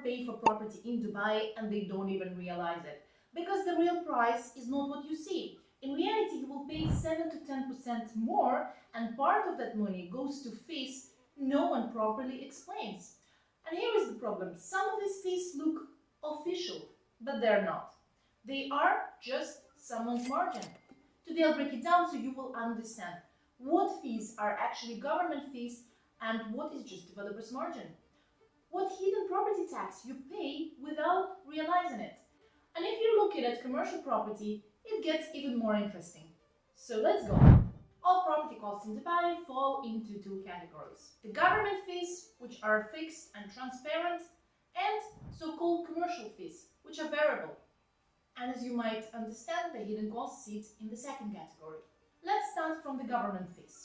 pay for property in Dubai and they don't even realize it. Because the real price is not what you see. In reality, you will pay 7 to 10% more, and part of that money goes to fees no one properly explains. And here is the problem. Some of these fees look official, but they're not. They are just someone's margin. Today I'll break it down so you will understand what fees are actually government fees and what is just developer's margin. What hidden property tax you pay without realizing it. And if you're looking at commercial property, it gets even more interesting. So let's go. All property costs in Dubai fall into two categories. The government fees, which are fixed and transparent, and so-called commercial fees, which are variable. And as you might understand, the hidden costs sit in the second category. Let's start from the government fees.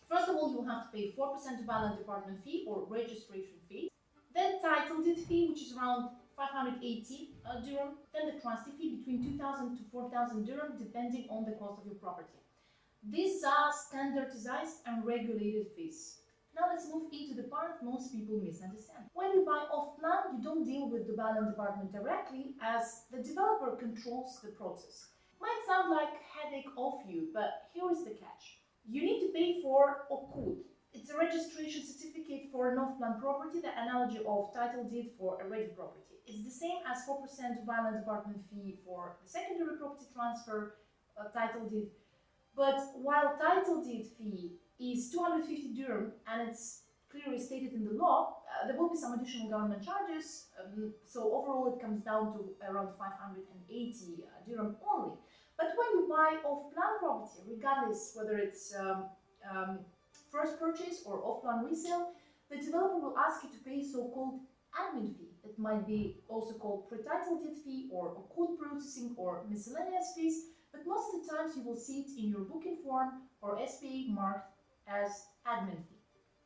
First of all, you will have to pay 4% Dubai Land Department fee or registration fee. Then title deed fee, which is around 580 dirham. Then the trustee fee between 2,000 to 4,000 dirham, depending on the cost of your property. These are standardized and regulated fees. Now let's move into the part most people misunderstand. When you buy off-plan, you don't deal with the Dubai Land Department directly, as the developer controls the process. Might sound like a headache of you, but here is the catch. You need to pay for Oqood. It's a registration certificate for an off-plan property, the analogy of title deed for a ready property. It's the same as 4% Dubai Land Department fee for the secondary property transfer title deed. But while title deed fee is 250 dirham and it's clearly stated in the law, there will be some additional government charges. So overall it comes down to around 580 dirham only. But when you buy off-plan property, regardless whether it's first purchase or off-plan resale, the developer will ask you to pay so-called admin fee. It might be also called pre-title deed fee or Oqood processing or miscellaneous fees. But most of the times you will see it in your booking form or SPA marked as admin fee.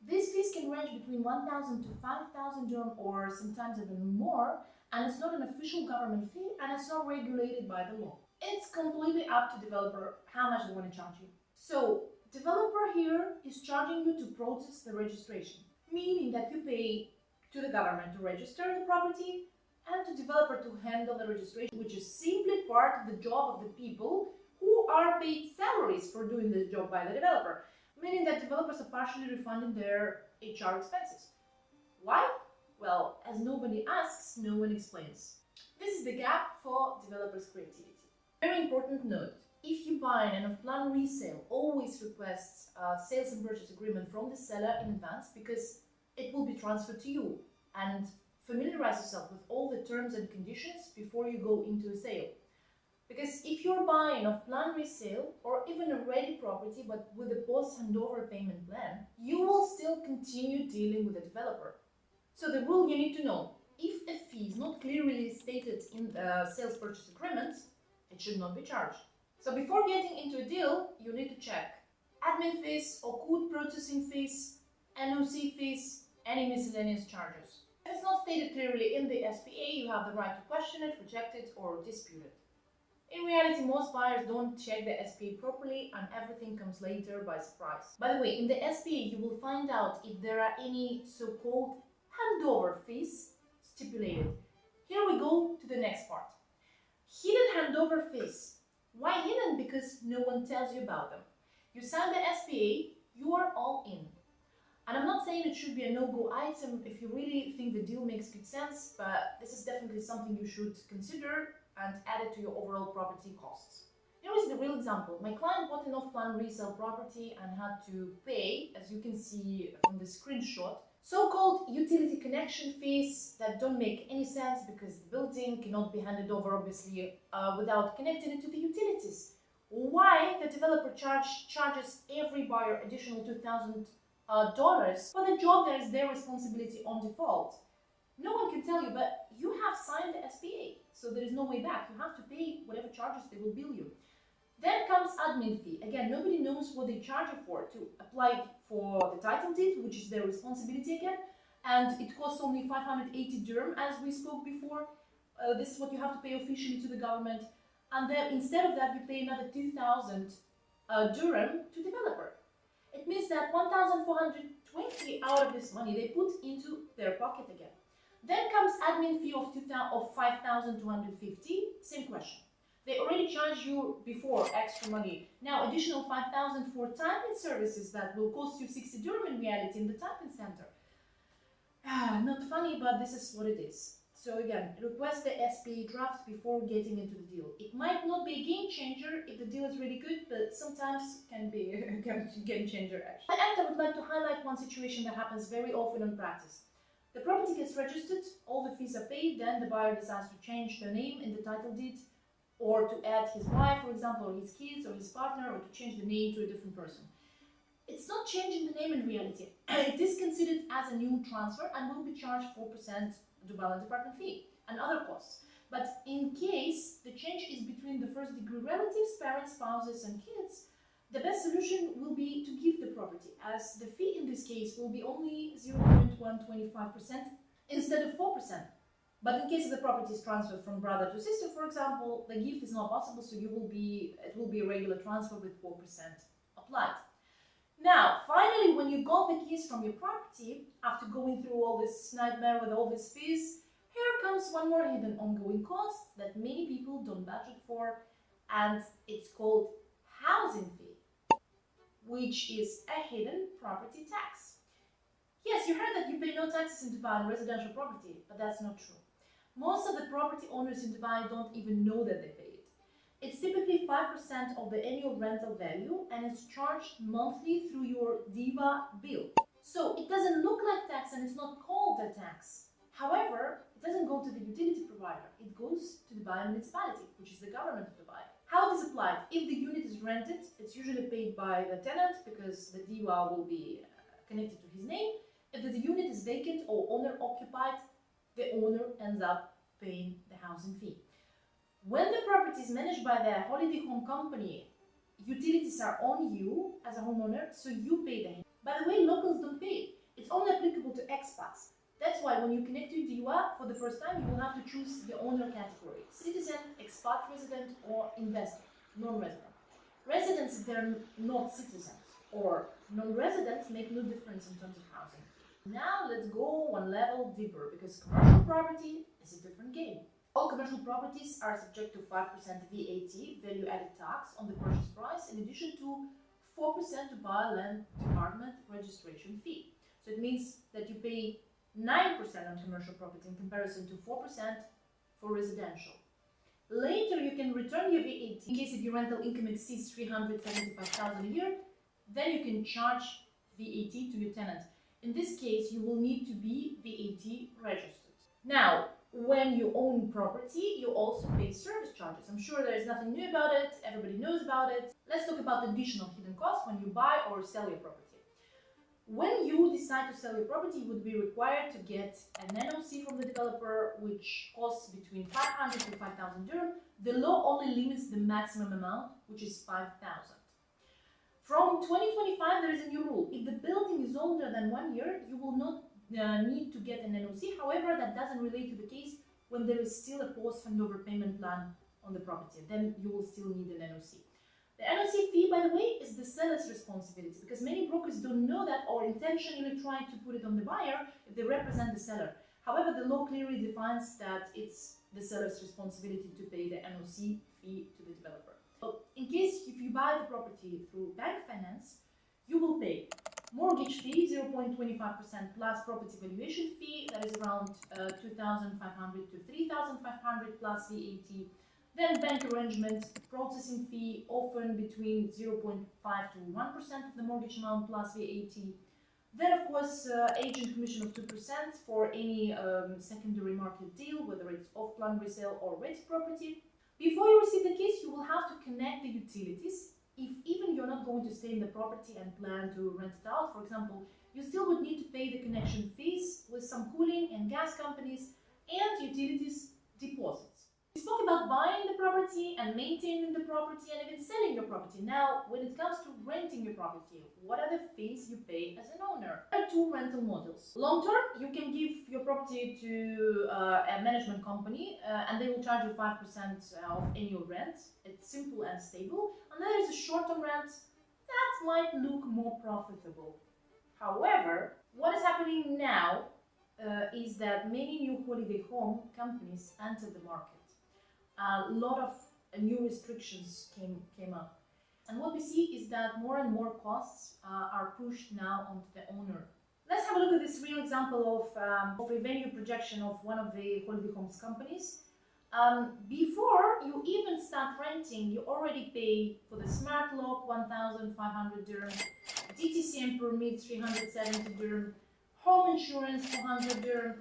These fees can range between 1,000 to 5,000 dirham or sometimes even more, and it's not an official government fee and it's not regulated by the law. It's completely up to developer how much they want to charge you. So developer here is charging you to process the registration, meaning that you pay to the government to register the property and to developer to handle the registration, which is simply part of the job of the people who are paid salaries for doing this job by the developer, meaning that developers are partially refunding their HR expenses. Why? Well, as nobody asks, no one explains. This is the gap for developers' creativity. Very important note, if you buy an off-plan resale, always request a sales and purchase agreement from the seller in advance because it will be transferred to you, and familiarize yourself with all the terms and conditions before you go into a sale. Because if you're buying off-plan resale or even a ready property but with a post-handover payment plan, you will still continue dealing with the developer. So the rule you need to know, if a fee is not clearly stated in the sales purchase agreement, it should not be charged. So before getting into a deal, you need to check admin fees, Oqood processing fees, NOC fees, any miscellaneous charges. If it's not stated clearly in the SPA, you have the right to question it, reject it, or dispute it. In reality, most buyers don't check the SPA properly and everything comes later by surprise. By the way, in the SPA, you will find out if there are any so-called handover fees stipulated. Here we go to the next part. Hidden handover fees. Why hidden? Because no one tells you about them. You sign the SPA, you are all in. And I'm not saying it should be a no-go item if you really think the deal makes good sense, but this is definitely something you should consider and add it to your overall property costs. Here is the real example. My client bought an off-plan resale property and had to pay, as you can see from the screenshot, so-called utility connection fees that don't make any sense because the building cannot be handed over, obviously, without connecting it to the utilities. Why the developer charges every buyer additional $2,000 for the job that is their responsibility on default? No one can tell you, but you have signed the SPA, so there is no way back. You have to pay whatever charges they will bill you. Then comes admin fee. Again, nobody knows what they charge you for. To apply for the title deed, which is their responsibility again, and it costs only 580 dirham, as we spoke before. This is what you have to pay officially to the government. And then instead of that, you pay another 2,000 dirham to developer. It means that 1,420 out of this money they put into their pocket again. Then comes admin fee of 5,250. Same question. They already charged you before extra money. Now additional 5,000 for typing services that will cost you 60 dirham in reality in the typing center. Not funny, but this is what it is. So again, request the SPA draft before getting into the deal. It might not be a game changer if the deal is really good, but sometimes can be a game changer actually. And I would like to highlight one situation that happens very often in practice. The property gets registered, all the fees are paid, then the buyer decides to change the name in the title deed, or to add his wife, for example, or his kids, or his partner, or to change the name to a different person. It's not changing the name in reality. It is considered as a new transfer and will be charged 4% Dubai Land Department fee and other costs. But in case the change is between the first degree relatives, parents, spouses, and kids, the best solution will be to give the property, as the fee in this case will be only 0.125% instead of 4%. But in case the property is transferred from brother to sister, for example, the gift is not possible, so it will be a regular transfer with 4% applied. Now, finally, when you got the keys from your property, after going through all this nightmare with all these fees, here comes one more hidden ongoing cost that many people don't budget for, and it's called housing fee, which is a hidden property tax. Yes, you heard that you pay no taxes in Dubai on residential property, but that's not true. Most of the property owners in Dubai don't even know that they pay it. It's typically 5% of the annual rental value, and it's charged monthly through your DEWA bill. So it doesn't look like tax and it's not called a tax. However, it doesn't go to the utility provider. It goes to the Dubai Municipality, which is the government of Dubai. How it is applied? If the unit is rented, it's usually paid by the tenant because the DEWA will be connected to his name. If the unit is vacant or owner occupied, the owner ends up paying the housing fee. When the property is managed by the holiday home company, utilities are on you as a homeowner, so you pay the. By the way, locals don't pay it. It's only applicable to expats. That's why when you connect to DEWA for the first time, you will have to choose the owner category: citizen, expat resident, or investor, non-resident. Residents, they're not citizens, or non-residents make no difference in terms of housing. Now let's go one level deeper, because commercial property is a different game. All commercial properties are subject to 5% VAT, value added tax, on the purchase price, in addition to 4% Dubai Land Department registration fee. So it means that you pay 9% on commercial property in comparison to 4% for residential. Later, you can return your VAT in case if your rental income exceeds 375,000 a year. Then you can charge VAT to your tenant. In this case, you will need to be VAT registered. Now, when you own property, you also pay service charges. I'm sure there is nothing new about it. Everybody knows about it. Let's talk about additional hidden costs when you buy or sell your property. When you decide to sell your property, you would be required to get an NOC from the developer, which costs between 500 to 5,000 dirham. The law only limits the maximum amount, which is 5,000. From 2025, there is a new rule. If the building is older than 1 year, you will not need to get an NOC. However, that doesn't relate to the case when there is still a post-handover payment plan on the property. Then you will still need an NOC. The NOC fee, by the way, is the seller's responsibility, because many brokers don't know that or intentionally try to put it on the buyer if they represent the seller. However, the law clearly defines that it's the seller's responsibility to pay the NOC fee to the developer. So in case if you buy the property through bank finance, you will pay mortgage fee 0.25% plus property valuation fee, that is around 2,500 to 3,500 plus VAT. Then bank arrangement processing fee, often between 0.5 to 1% of the mortgage amount plus VAT. Then of course agent commission of 2% for any secondary market deal, whether it's off-plan resale or rented property. Before you receive the keys, you will have to connect the utilities. If even you're not going to stay in the property and plan to rent it out, for example, you still would need to pay the connection fees with some cooling and gas companies and utilities deposits. We spoke about buying the property and maintaining the property and even selling your property. Now, when it comes to renting your property, what are the fees you pay as an owner? There are two rental models. Long term, you can give your property to a management company and they will charge you 5% of annual rent. It's simple and stable. And then there's a short-term rent that might look more profitable. However, what is happening now is that many new holiday home companies entered the market. A lot of new restrictions came up. And what we see is that more and more costs are pushed now onto the owner. Let's have a look at this real example of revenue projection of one of the holiday homes companies. Before you even start renting, you already pay for the smart lock 1,500 dirham, DTCM permit 370 dirham, home insurance 400 dirham,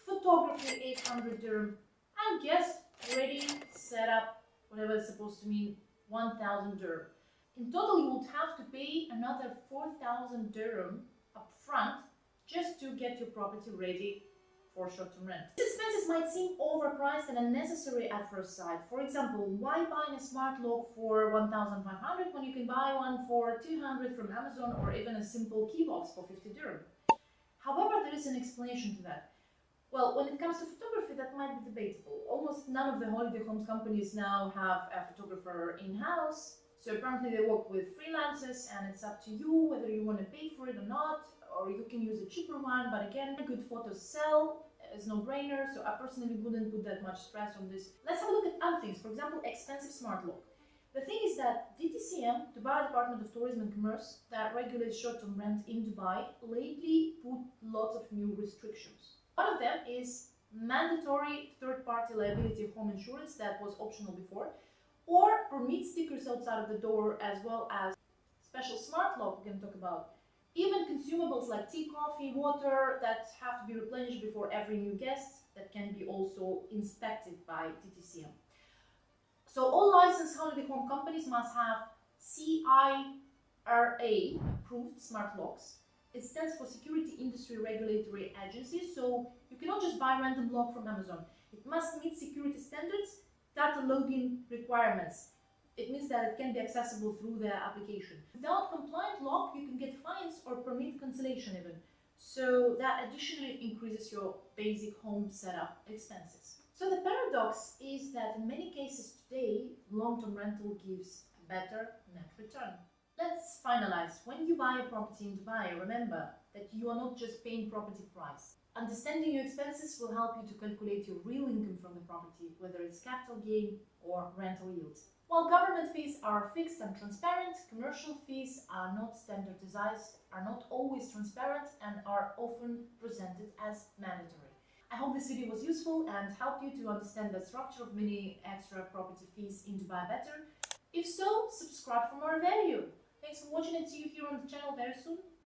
photography 800 dirham, and guest ready, set up, whatever it's supposed to mean, 1,000 dirham. In total, you would have to pay another 4,000 dirham upfront just to get your property ready for short-term rent. These expenses might seem overpriced and unnecessary at first sight. For example, why buy a smart lock for 1,500 when you can buy one for 200 from Amazon, or even a simple key box for 50 dirham? However, there is an explanation to that. Well, when it comes to photography, that might be debatable. Almost none of the holiday homes companies now have a photographer in-house. So apparently they work with freelancers, and it's up to you whether you want to pay for it or not, or you can use a cheaper one. But again, good photos sell, it's no-brainer, so I personally wouldn't put that much stress on this. Let's have a look at other things. For example, expensive smart lock. The thing is that DTCM, Dubai Department of Tourism and Commerce, that regulates short-term rent in Dubai, lately put lots of new restrictions. One of them is mandatory third-party liability home insurance that was optional before, or permit stickers outside of the door, as well as special smart lock we can talk about. Even consumables like tea, coffee, water that have to be replenished before every new guest, that can be also inspected by DTCM. So all licensed holiday home companies must have CIRA approved smart locks. It stands for Security Industry Regulatory Agency, so you cannot just buy a random lock from Amazon. It must meet security standards, data login requirements. It means that it can be accessible through the application. Without compliant lock, you can get fines or permit cancellation even. So that additionally increases your basic home setup expenses. So the paradox is that in many cases today, long-term rental gives a better net return. Let's finalize. When you buy a property in Dubai, remember that you are not just paying property price. Understanding your expenses will help you to calculate your real income from the property, whether it's capital gain or rental yield. While government fees are fixed and transparent, commercial fees are not standardized, are not always transparent, and are often presented as mandatory. I hope this video was useful and helped you to understand the structure of many extra property fees in Dubai better. If so, subscribe for more value. Thanks for watching, and see you here on the channel very soon.